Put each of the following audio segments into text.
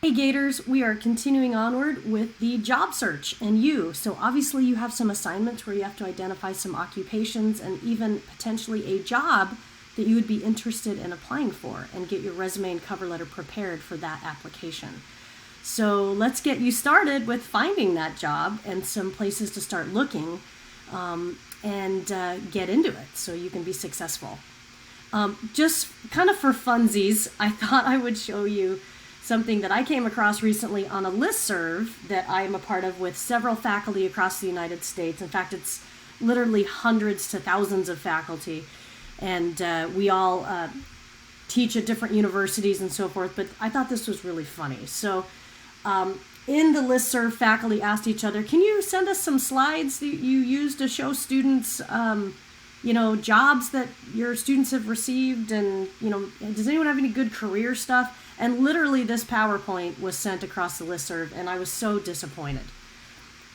Hey Gators, we are continuing onward with the job search and you. So obviously you have some assignments where you have to identify some occupations and even potentially a job that you would be interested in applying for and get your resume and cover letter prepared for that application. So let's get you started with finding that job and some places to start looking and get into it so you can be successful. Just kind of for funsies, I thought I would show you something that I came across recently on a listserv that I am a part of with several faculty across the United States. In fact, it's literally hundreds to thousands of faculty, and we all teach at different universities and so forth, but I thought this was really funny. So in the listserv, faculty asked each other, can you send us some slides that you use to show students jobs that your students have received, and does anyone have any good career stuff? And literally this PowerPoint was sent across the listserv, and I was so disappointed.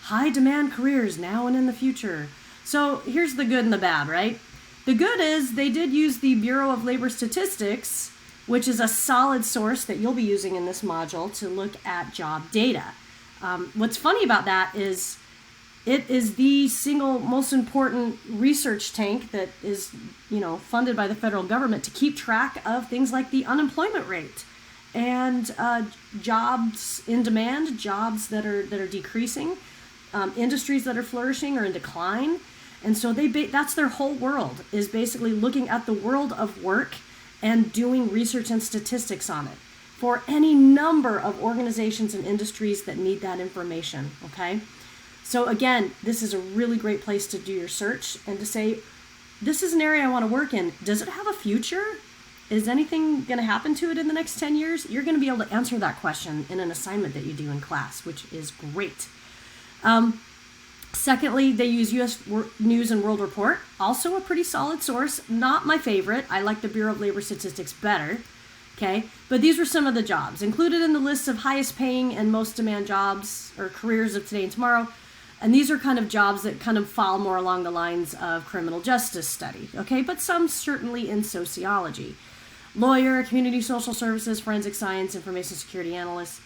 High demand careers now and in the future. So here's the good and the bad, right? The good is they did use the Bureau of Labor Statistics, which is a solid source that you'll be using in this module to look at job data. What's funny about that is it is the single most important research tank that is, funded by the federal government to keep track of things like the unemployment rate and jobs in demand, jobs that are decreasing, industries that are flourishing or in decline. And so that's their whole world, is basically looking at the world of work and doing research and statistics on it for any number of organizations and industries that need that information, okay? So again, this is a really great place to do your search and to say, this is an area I want to work in. Does it have a future? Is anything going to happen to it in the next 10 years? You're going to be able to answer that question in an assignment that you do in class, which is great. Secondly, they use U.S. News and World Report, also a pretty solid source. Not my favorite. I like the Bureau of Labor Statistics better. Okay, but these were some of the jobs included in the list of highest paying and most demand jobs or careers of today and tomorrow. And these are kind of jobs that kind of fall more along the lines of criminal justice study, okay? But some certainly in sociology. Lawyer, community social services, forensic science, information security analyst,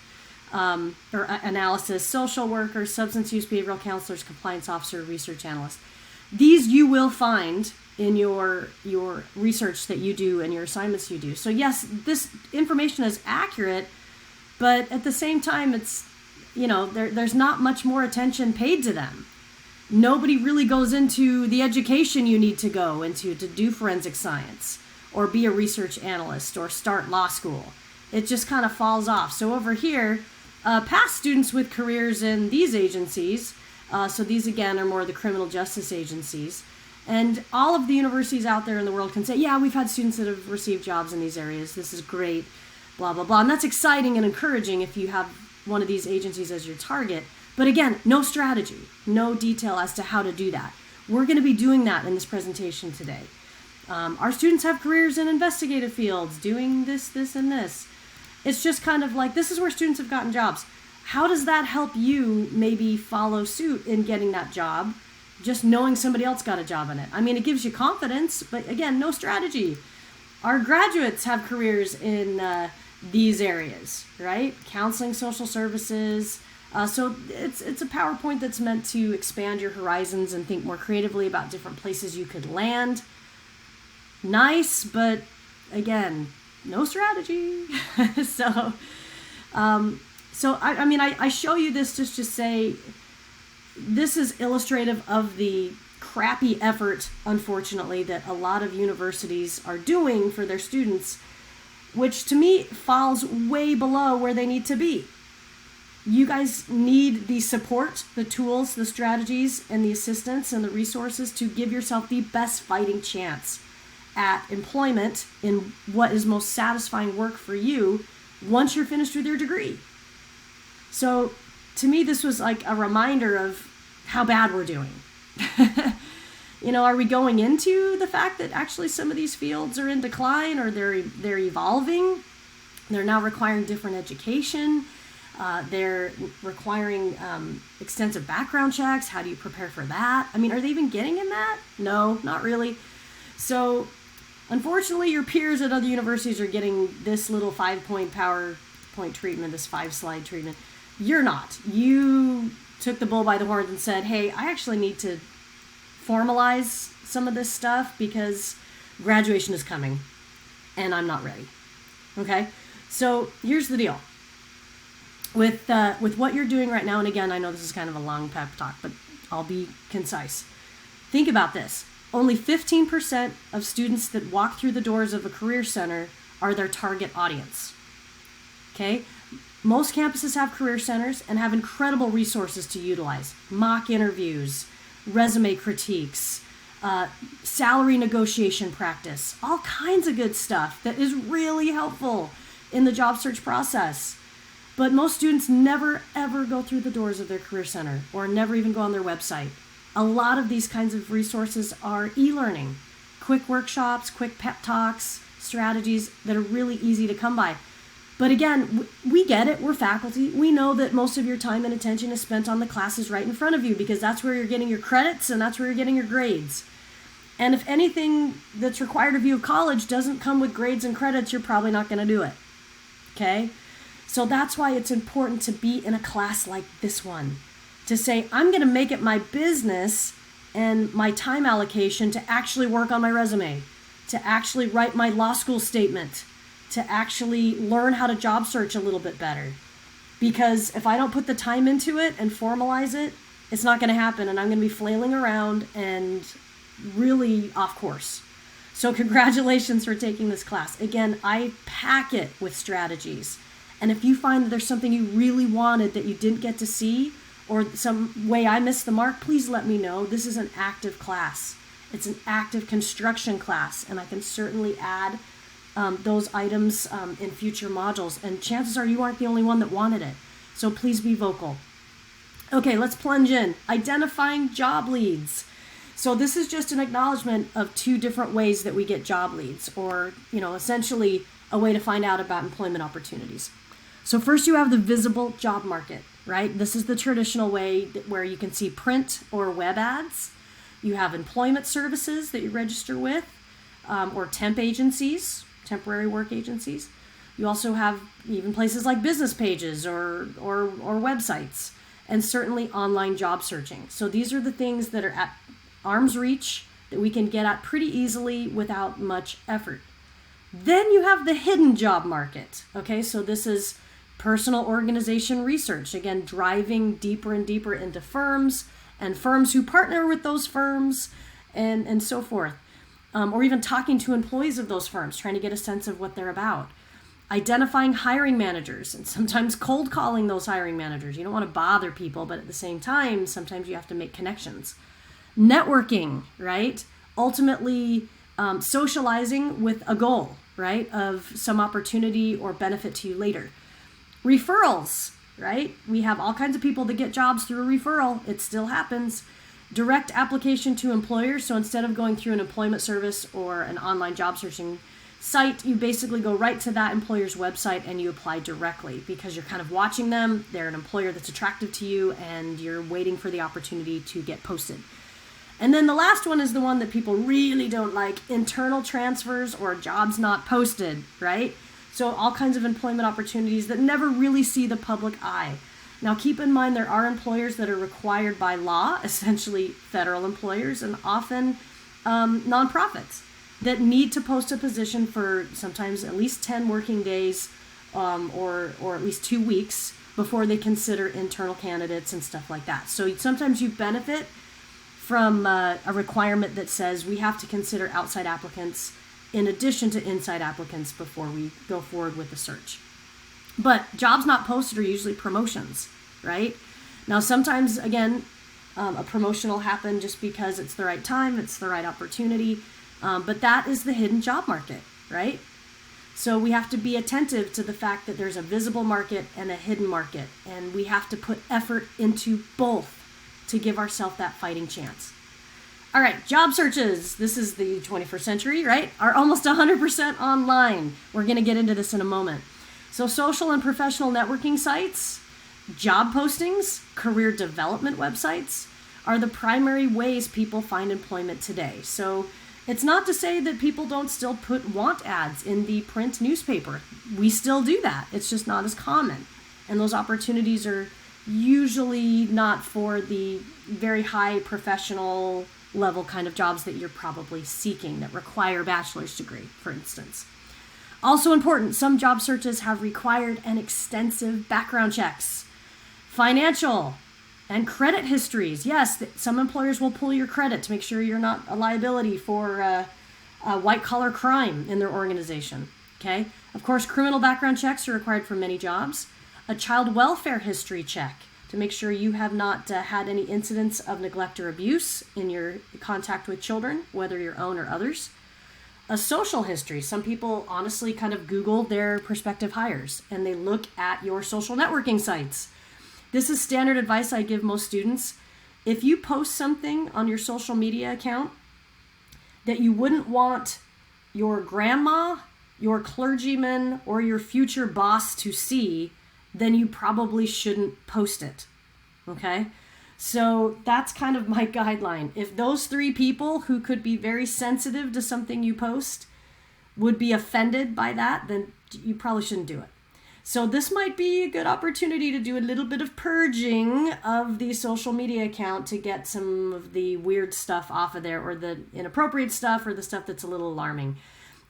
or analysis, social workers, substance use behavioral counselors, compliance officer, research analyst. These you will find in your research that you do and your assignments you do. So yes, this information is accurate, but at the same time, it's there's not much more attention paid to them. Nobody really goes into the education you need to go into to do forensic science or be a research analyst or start law school. It just kind of falls off. So over here, past students with careers in these agencies, so these again are more the criminal justice agencies, and all of the universities out there in the world can say, yeah, we've had students that have received jobs in these areas. This is great, blah, blah, blah. And that's exciting and encouraging if you have one of these agencies as your target. But again, no strategy, no detail as to how to do that. We're going to be doing that in this presentation today. Our students have careers in investigative fields, doing this, and this. It's just kind of like, this is where students have gotten jobs. How does that help you maybe follow suit in getting that job, just knowing somebody else got a job in it? I mean, it gives you confidence, but again, no strategy. Our graduates have careers in these areas, right? Counseling, social services. So it's a PowerPoint that's meant to expand your horizons and think more creatively about different places you could land. Nice, but again, no strategy. So I show you this just to say this is illustrative of the crappy effort, unfortunately, that a lot of universities are doing for their students, which to me falls way below where they need to be. You guys need the support, the tools, the strategies, and the assistance and the resources to give yourself the best fighting chance at employment in what is most satisfying work for you once you're finished with your degree. So to me, this was like a reminder of how bad we're doing. Are we going into the fact that actually some of these fields are in decline, or they're evolving? They're now requiring different education. They're requiring extensive background checks. How do you prepare for that? I mean, are they even getting in that? No, not really. So unfortunately, your peers at other universities are getting this little 5-point PowerPoint 6-point treatment, this 5-slide treatment. You're not. You took the bull by the horns and said, hey, I actually need to formalize some of this stuff because graduation is coming and I'm not ready. Okay? So here's the deal. With what you're doing right now, and again, I know this is kind of a long pep talk, but I'll be concise. Think about this. Only 15% of students that walk through the doors of a career center are their target audience. Okay? Most campuses have career centers and have incredible resources to utilize. Mock interviews, resume critiques, salary negotiation practice, all kinds of good stuff that is really helpful in the job search process. But most students never, ever go through the doors of their career center or never even go on their website. A lot of these kinds of resources are e-learning, quick workshops, quick pep talks, strategies that are really easy to come by. But again, we get it. We're faculty. We know that most of your time and attention is spent on the classes right in front of you because that's where you're getting your credits and that's where you're getting your grades. And if anything that's required of you of college doesn't come with grades and credits, you're probably not going to do it. Okay? So that's why it's important to be in a class like this one. To say, I'm going to make it my business and my time allocation to actually work on my resume, to actually write my law school statement, to actually learn how to job search a little bit better. Because if I don't put the time into it and formalize it, it's not going to happen and I'm going to be flailing around and really off course. So congratulations for taking this class. Again, I pack it with strategies. And if you find that there's something you really wanted that you didn't get to see, or some way I missed the mark, please let me know. This is an active class. It's an active construction class, and I can certainly add those items in future modules. And chances are you aren't the only one that wanted it. So please be vocal. Okay, let's plunge in. Identifying job leads. So this is just an acknowledgement of 2 different ways that we get job leads, or essentially a way to find out about employment opportunities. So first you have the visible job market, right? This is the traditional way where you can see print or web ads. You have employment services that you register with, or temp agencies, temporary work agencies. You also have even places like business pages or websites, and certainly online job searching. So these are the things that are at arm's reach that we can get at pretty easily without much effort. Then you have the hidden job market. Okay, so this is personal organization research, again, driving deeper and deeper into firms and firms who partner with those firms and so forth. Or even talking to employees of those firms, trying to get a sense of what they're about. Identifying hiring managers and sometimes cold calling those hiring managers. You don't want to bother people, but at the same time, sometimes you have to make connections. Networking, right? Ultimately, socializing with a goal, right? Of some opportunity or benefit to you later. Referrals, right? We have all kinds of people that get jobs through a referral. It still happens. Direct application to employers. So instead of going through an employment service or an online job searching site, you basically go right to that employer's website and you apply directly because you're kind of watching them. They're an employer that's attractive to you and you're waiting for the opportunity to get posted. And then the last one is the one that people really don't like, internal transfers or jobs not posted, right? So all kinds of employment opportunities that never really see the public eye. Now keep in mind there are employers that are required by law, essentially federal employers, and often nonprofits that need to post a position for sometimes at least 10 working days or at least 2 weeks before they consider internal candidates and stuff like that. So sometimes you benefit from a requirement that says we have to consider outside applicants in addition to inside applicants before we go forward with the search. But jobs not posted are usually promotions, right? Now sometimes, again, a promotion will happen just because it's the right time, it's the right opportunity, but that is the hidden job market, right? So we have to be attentive to the fact that there's a visible market and a hidden market, and we have to put effort into both to give ourselves that fighting chance. All right, job searches. This is the 21st century, right? Are almost 100% online. We're going to get into this in a moment. So social and professional networking sites, job postings, career development websites are the primary ways people find employment today. So It's not to say that people don't still put want ads in the print newspaper. We still do that. It's just not as common. And those opportunities are usually not for the very high professional level kind of jobs that you're probably seeking that require a bachelor's degree, for instance. Also important, some job searches have required and extensive background checks. Financial and credit histories. Yes, some employers will pull your credit to make sure you're not a liability for a white-collar crime in their organization. Okay? Of course, criminal background checks are required for many jobs. A child welfare history check to make sure you have not had any incidents of neglect or abuse in your contact with children, whether your own or others. A social history. Some people honestly kind of Google their prospective hires and they look at your social networking sites. This is standard advice I give most students. If you post something on your social media account that you wouldn't want your grandma, your clergyman, or your future boss to see, then you probably shouldn't post it. Okay? So that's kind of my guideline. If those three people who could be very sensitive to something you post would be offended by that, then you probably shouldn't do it. So this might be a good opportunity to do a little bit of purging of the social media account to get some of the weird stuff off of there, or the inappropriate stuff, or the stuff that's a little alarming.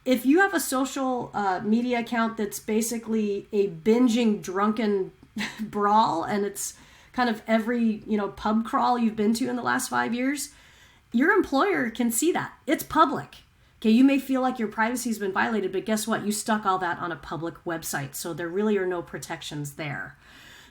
If you have a social media account that's basically a binging drunken brawl, and it's kind of every pub crawl you've been to in the last 5 years, your employer can see that. It's public. Okay, you may feel like your privacy has been violated, but guess what? You stuck all that on a public website, so there really are no protections there.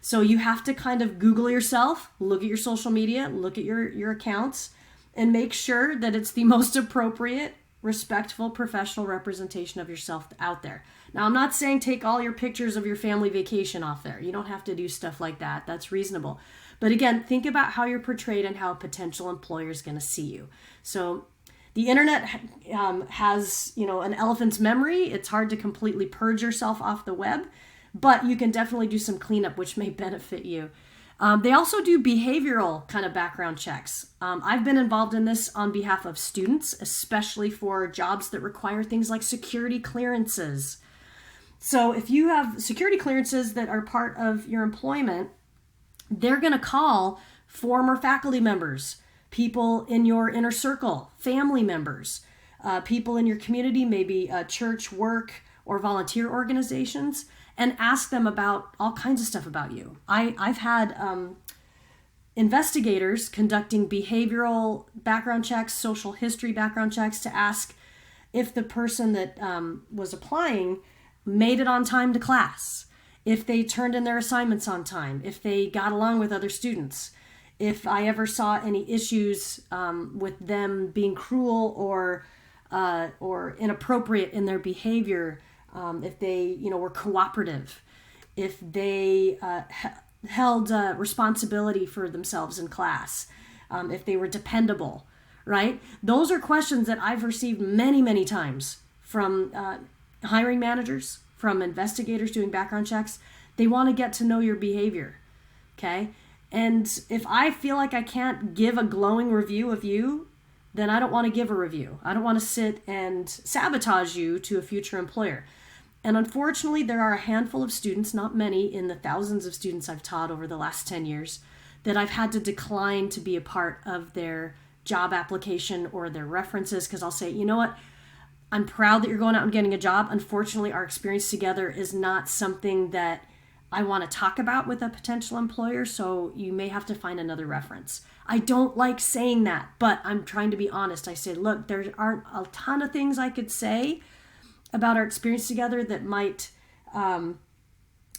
So you have to kind of Google yourself, look at your social media, look at your accounts, and make sure that it's the most appropriate, respectful, professional representation of yourself out there. Now, I'm not saying take all your pictures of your family vacation off there. You don't have to do stuff like that. That's reasonable. But again, think about how you're portrayed and how a potential employer is going to see you. So the internet has, an elephant's memory. It's hard to completely purge yourself off the web, but you can definitely do some cleanup, which may benefit you. They also do behavioral kind of background checks. I've been involved in this on behalf of students, especially for jobs that require things like security clearances. So if you have security clearances that are part of your employment, they're going to call former faculty members, people in your inner circle, family members, people in your community, maybe church, work, or volunteer organizations, and ask them about all kinds of stuff about you. I've had investigators conducting behavioral background checks, social history background checks to ask if the person that was applying made it on time to class, if they turned in their assignments on time, if they got along with other students, if I ever saw any issues with them being cruel or inappropriate in their behavior, if they were cooperative, if they held responsibility for themselves in class, if they were dependable, right? Those are questions that I've received many, many times from hiring managers, from investigators doing background checks. They want to get to know your behavior, okay? And if I feel like I can't give a glowing review of you, then I don't want to give a review. I don't want to sit and sabotage you to a future employer. And unfortunately, there are a handful of students, not many, in the thousands of students I've taught over the last 10 years, that I've had to decline to be a part of their job application or their references, because I'll say, you know what, I'm proud that you're going out and getting a job. Unfortunately, our experience together is not something that I want to talk about with a potential employer, so you may have to find another reference. I don't like saying that, but I'm trying to be honest. I say, look, there aren't a ton of things I could say about our experience together that might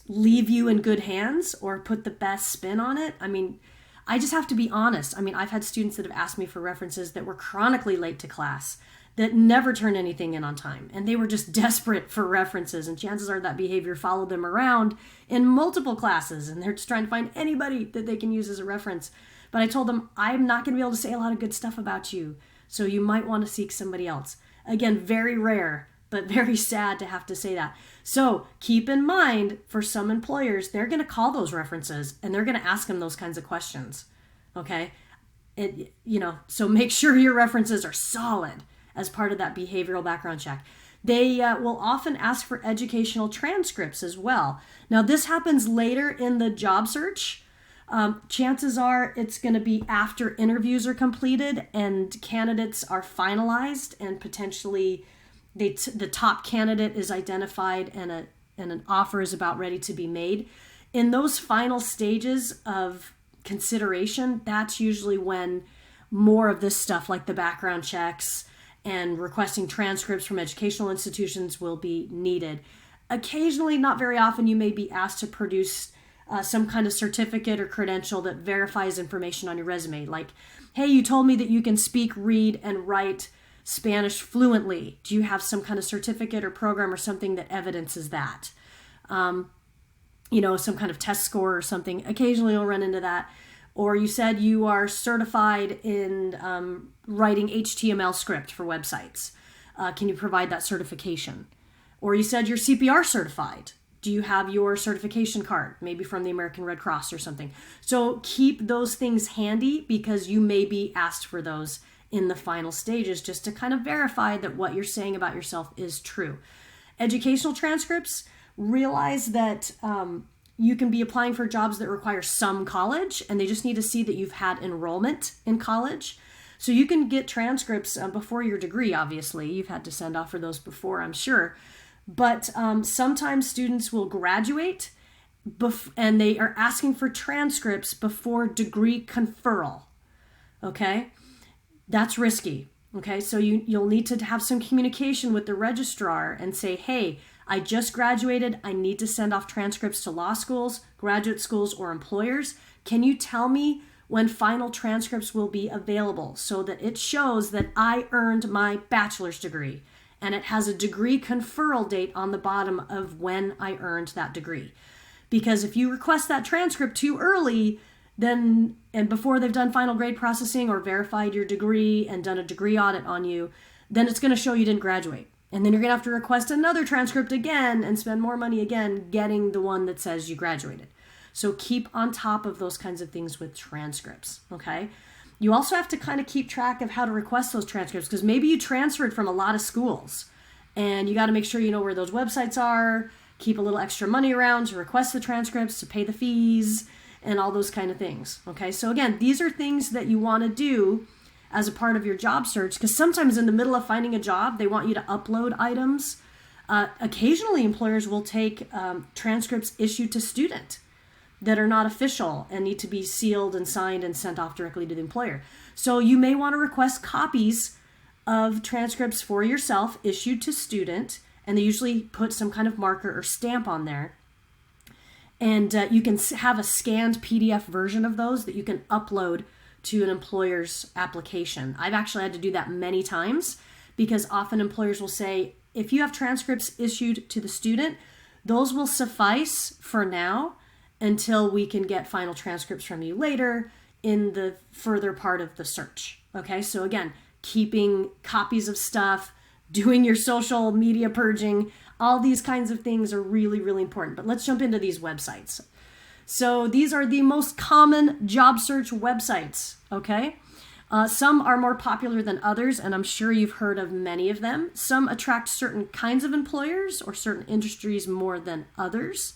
leave you in good hands or put the best spin on it. I mean, I just have to be honest. I mean, I've had students that have asked me for references that were chronically late to class, that never turned anything in on time, and they were just desperate for references, and chances are that behavior followed them around in multiple classes, and they're just trying to find anybody that they can use as a reference. But I told them, I'm not going to be able to say a lot of good stuff about you, so you might want to seek somebody else. Again, very rare, but very sad to have to say that. So keep in mind, for some employers, they're going to call those references, and they're going to ask them those kinds of questions, okay? So make sure your references are solid. as part of that behavioral background check. They will often ask for educational transcripts as well. Now, this happens later in the job search. Chances are it's going to be after interviews are completed and candidates are finalized, and potentially the top candidate is identified and an offer is about ready to be made. In those final stages of consideration, that's usually when more of this stuff like the background checks and requesting transcripts from educational institutions will be needed. Occasionally, not very often, you may be asked to produce some kind of certificate or credential that verifies information on your resume. Like, hey, you told me that you can speak, read, and write Spanish fluently. Do you have some kind of certificate or program or something that evidences that? Some kind of test score or something. Occasionally you'll run into that. Or you said you are certified in writing HTML script for websites. Can you provide that certification? Or you said you're CPR certified. Do you have your certification card, maybe from the American Red Cross or something? So keep those things handy because you may be asked for those in the final stages just to kind of verify that what you're saying about yourself is true. Educational transcripts, realize that you can be applying for jobs that require some college, and they just need to see that you've had enrollment in college. So you can get transcripts before your degree, obviously. You've had to send off for those before, I'm sure. But sometimes students will graduate and they are asking for transcripts before degree conferral. Okay? That's risky. Okay? So you'll need to have some communication with the registrar and say, hey, I just graduated. I need to send off transcripts to law schools, graduate schools, or employers. Can you tell me when final transcripts will be available so that it shows that I earned my bachelor's degree and it has a degree conferral date on the bottom of when I earned that degree? Because if you request that transcript too early, and before they've done final grade processing or verified your degree and done a degree audit on you, then it's going to show you didn't graduate. And then you're going to have to request another transcript again and spend more money again getting the one that says you graduated. So keep on top of those kinds of things with transcripts, okay? You also have to kind of keep track of how to request those transcripts because maybe you transferred from a lot of schools and you got to make sure you know where those websites are, keep a little extra money around to request the transcripts, to pay the fees, and all those kind of things, okay? So again, these are things that you want to do as a part of your job search because sometimes in the middle of finding a job, they want you to upload items. Occasionally, employers will take transcripts issued to student that are not official and need to be sealed and signed and sent off directly to the employer. So you may want to request copies of transcripts for yourself issued to student, and they usually put some kind of marker or stamp on there. And you can have a scanned PDF version of those that you can upload to an employer's application. I've actually had to do that many times because often employers will say, if you have transcripts issued to the student, those will suffice for now until we can get final transcripts from you later in the further part of the search. Okay, so again, keeping copies of stuff, doing your social media purging, all these kinds of things are really, really important. But let's jump into these websites. So these are the most common job search websites, okay? Some are more popular than others, and I'm sure you've heard of many of them. Some attract certain kinds of employers or certain industries more than others.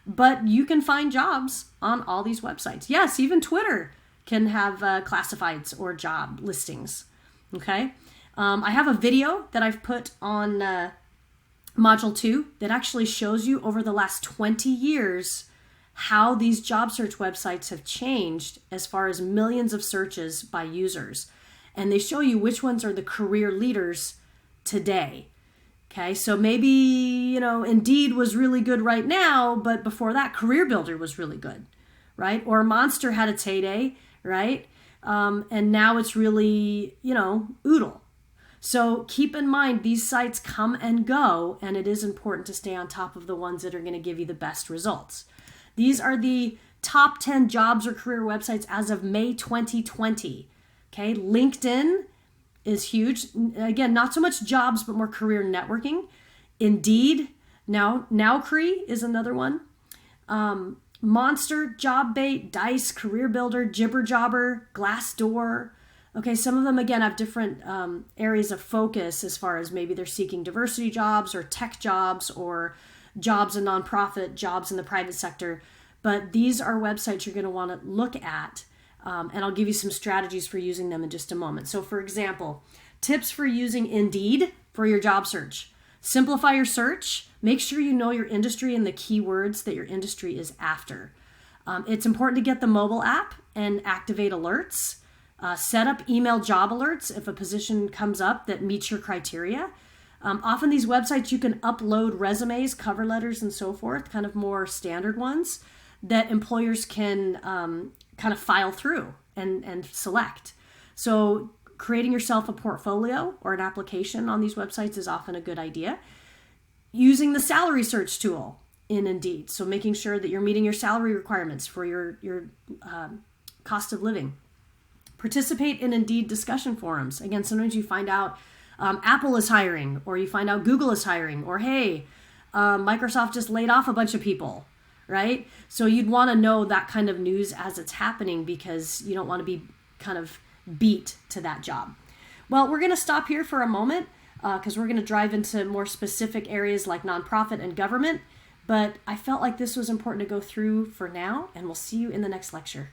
But you can find jobs on all these websites. Yes, even Twitter can have classifieds or job listings, okay? I have a video that I've put on Module 2 that actually shows you over the last 20 years how these job search websites have changed as far as millions of searches by users. And they show you which ones are the career leaders today. Okay, so maybe, Indeed was really good right now, but before that, Career Builder was really good, right? Or Monster had its heyday, right? And now it's really, Oodle. So keep in mind, these sites come and go, and it is important to stay on top of the ones that are going to give you the best results. These are the top 10 jobs or career websites as of May 2020. Okay, LinkedIn is huge. Again, not so much jobs, but more career networking. Indeed, Nowcree is another one. Monster, JobBait, Dice, Career Builder, Jibber Jobber, Glassdoor. Okay, some of them, again, have different areas of focus as far as maybe they're seeking diversity jobs or tech jobs or jobs in nonprofit, jobs in the private sector. But these are websites you're going to want to look at, and I'll give you some strategies for using them in just a moment. So, for example, tips for using Indeed for your job search. Simplify your search. Make sure you know your industry and the keywords that your industry is after. It's important to get the mobile app and activate alerts. Set up email job alerts if a position comes up that meets your criteria. Often these websites you can upload resumes, cover letters, and so forth, kind of more standard ones that employers can kind of file through and select. So creating yourself a portfolio or an application on these websites is often a good idea. Using the salary search tool in Indeed. So making sure that you're meeting your salary requirements for your cost of living. Participate in Indeed discussion forums. Again, sometimes you find out Apple is hiring, or you find out Google is hiring, or hey, Microsoft just laid off a bunch of people, right? So you'd want to know that kind of news as it's happening because you don't want to be kind of beat to that job. Well, we're going to stop here for a moment because we're going to drive into more specific areas like nonprofit and government. But I felt like this was important to go through for now, and we'll see you in the next lecture.